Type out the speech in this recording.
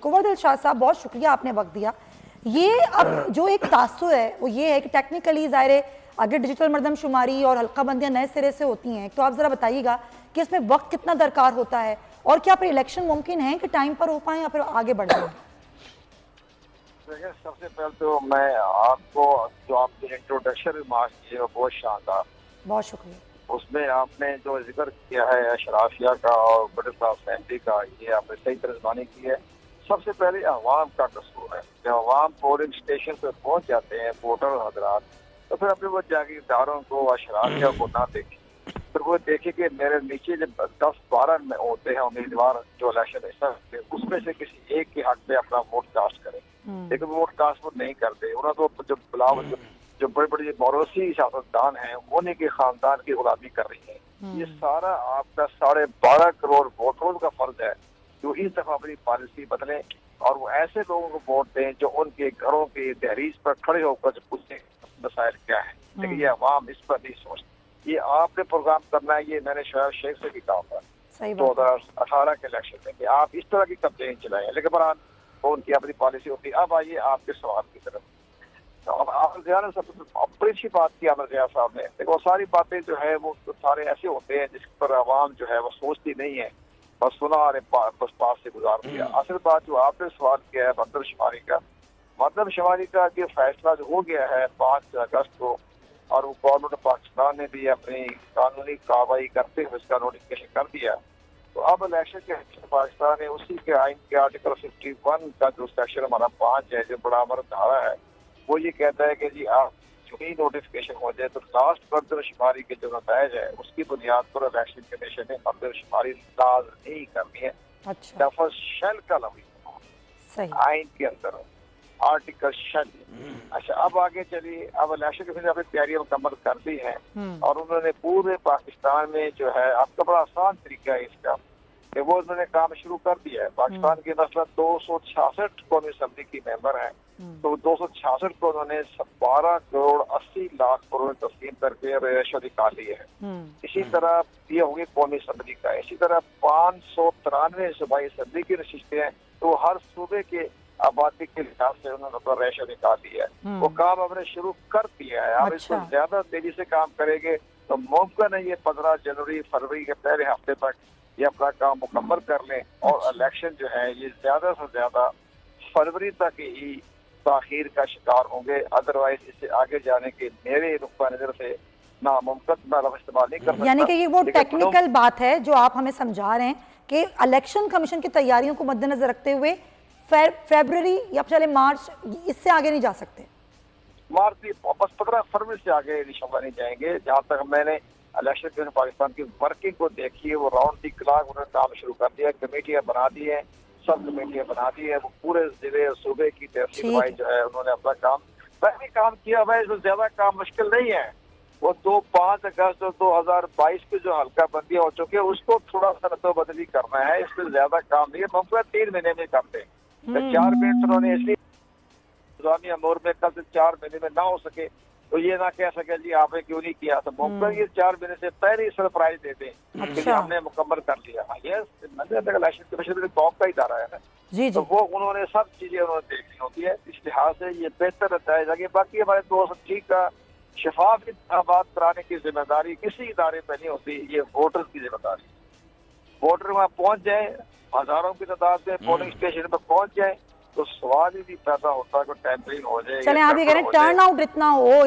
कुंवर शाह साहब, बहुत शुक्रिया, आपने वक्त दिया। ये अब जो एक तासुर है वो ये है कि टेक्निकली ज़ाहिर अगर डिजिटल मरदमशुमारी और हल्का बंदियाँ नए सिरे से होती हैं तो आप ज़रा बताइएगा कि इसमें वक्त कितना दरकार होता है और क्या फिर इलेक्शन मुमकिन है कि टाइम पर हो पाए या फिर आगे बढ़ जाए? देखिए, सबसे पहले तो मैं आपको जो आपने इंट्रोडक्शन रिमार्क किए वो बहुत शानदार। बहुत शुक्रिया। उसमें आपने जो जिक्र किया है अशराफिया का और बड़े साहब असेंबली का, ये आपने सही तर्जमानी की है। सबसे पहले अवाम का कसूर है। जब अवाम पोलिंग स्टेशन पर पहुंच जाते हैं वोटर हजरात, तो फिर अपने वो जागीरदारों को अशराफिया को ना देखें, फिर वो देखे कि मेरे नीचे जब 10-12 में होते हैं उम्मीदवार जो इलेक्शन हिस्सा, उसमें से किसी एक के हक में अपना वोट कास्ट करें। लेकिन वोट कास्ट वो नहीं करते। उन्हें तो जो बिलावल जो बड़े बड़े मौरूसी सियासतदान हैं उन्हीं के खानदान की गुलामी कर रही है। ये सारा आपका 12.5 करोड़ वोटरों का फर्ज है जो इस दफा अपनी पॉलिसी बदलें और वो ऐसे लोगों को वोट दें जो उनके घरों के दहलीज पर खड़े होकर जो पूछते मसाइल क्या है। लेकिन ये अवाम इस पर नहीं सोचती। ये आपने प्रोग्राम करना है, ये मैंने शहबाज शेख से भी कहा था 2018 के इलेक्शन में कि आप इस तरह की कंपेन चलाएं, लेकिन बहरहाल वो उनकी अपनी पॉलिसी होती है। अब आइए आपके सवाल की तरफ। तो अब आमिर ज़िया ने सबसे बड़ी अच्छी बात की आमिर ज़िया साहब ने। देखो, सारी बातें जो है वो तो सारे ऐसे होते हैं जिस पर आवाम जो है वो सोचती नहीं है, बस सुना और बस पास से गुजार दिया। असल बात जो आपने सवाल किया है मरदमशुमारी का, मरदमशुमारी का ये फैसला जो हो गया है 5 अगस्त को, और वो गवर्नमेंट ऑफ पाकिस्तान ने भी अपनी कानूनी कार्रवाई करते हुए इसका नोटिफिकेशन कर दिया। तो अब इलेक्शन के पाकिस्तान ने उसी के आइन के आर्टिकल 51 का जो सेक्शन हमारा 5 है, जो बड़ा अमर धारा है, वो ये कहता है कि जी आप जो ही नोटिफिकेशन हो जाए तो लास्ट मरदमशुमारी के जो नतायज है उसकी बुनियाद पर इलेक्शन कमीशन ने मरदमशुमारी लाज नहीं करनी है। अच्छा, लफ्ज़ शल का लफ्ज़ सही आइन के अंदर आर्टिकल शल। अच्छा, अब आगे चलिए। अब इलेक्शन कमीशन ने अपनी तैयारियां मुकम्मल कर दी है और उन्होंने पूरे पाकिस्तान में जो है, आपका बड़ा आसान तरीका है इसका कि वो उन्होंने काम शुरू कर दिया है। पाकिस्तान की मसला 266 कौमी असम्बली की मेंबर है, तो 266 को उन्होंने 12 करोड़ 80 लाख करोड़ तस्लीम करके रेशो निकाल ली है। इसी तरह ये होगी कौमी असम्बली का। इसी तरह 593 सूबाई असम्बली की नशिस्तें हैं, तो हर सूबे के आबादी के लिहाज से उन्होंने अपना रेशो निकाल दिया है। वो काम हमने शुरू कर दिया है। आप इसको ज्यादा तेजी से काम करेंगे तो मुमकिन है ये 15 जनवरी फरवरी के पहले हफ्ते तक ये अपना काम मुकम्मल कर लें और इलेक्शन जो है ये ज्यादा से ज्यादा फरवरी तक ही ताखीर का शिकार होंगे। अदरवाइज इससे आगे जाने के मेरे नुक्ता नजर से नामुमकिन मैं लफ्ज़ इस्तेमाल नहीं कर सकता। यानी कि ये वो टेक्निकल बात है जो आप हमें समझा रहे हैं कि इलेक्शन कमीशन की तैयारियों को मद्देनजर रखते हुए फरवरी या चले मार्च, इससे आगे नहीं जा सकते। मार्च बस 15 फरवरी से आगे इंशाल्लाह नहीं जाएंगे। जहाँ तक मैंने इलेक्शन कमीशन पाकिस्तान की वर्किंग को देखी है, वो राउंड दी क्लॉक उन्होंने काम शुरू कर दिया। कमेटियां बना दी है, सब कमेटियां बना दी है। वो पूरे जिले और सूबे की तहसील वाइज जो है उन्होंने अपना काम पहले काम किया हुआ है। इसमें ज्यादा काम मुश्किल नहीं है। वो 5 अगस्त 2022 की जो हल्का बंदी हो चुकी है उसको थोड़ा सा रद्दो बदली करना है। इसमें ज्यादा काम नहीं है, मुमकिन 3 महीने में करते हैं। 4 महीने उन्होंने इसलिए अमूर में कल से 4 महीने में ना हो सके तो ये ना कह सके जी आपने क्यों नहीं किया। तो मुमकिन ये 4 महीने से पहले ही सरप्राइज देते हैं कि हमने मुकम्मल कर लिया। ये इलेक्शन कमीशन कौम का इदारा है ना जी, तो वो उन्होंने सब चीजें उन्होंने देखनी होती है। इस लिहाज से ये बेहतर रहता है। बाकी हमारे दोस्त ठीक का शफाफ इंतखाबात कराने की जिम्मेदारी किसी इदारे पर नहीं होती, ये वोटर्स की जिम्मेदारी। वोटर वहाँ पहुंच जाए, हजारों की तादाद में पोलिंग स्टेशन पर पहुंच जाए तो सवाल ही नहीं पैदा होता कि टेम्परिंग हो जाए। चले आप ये कह रहे हैं टर्न आउट इतना हो,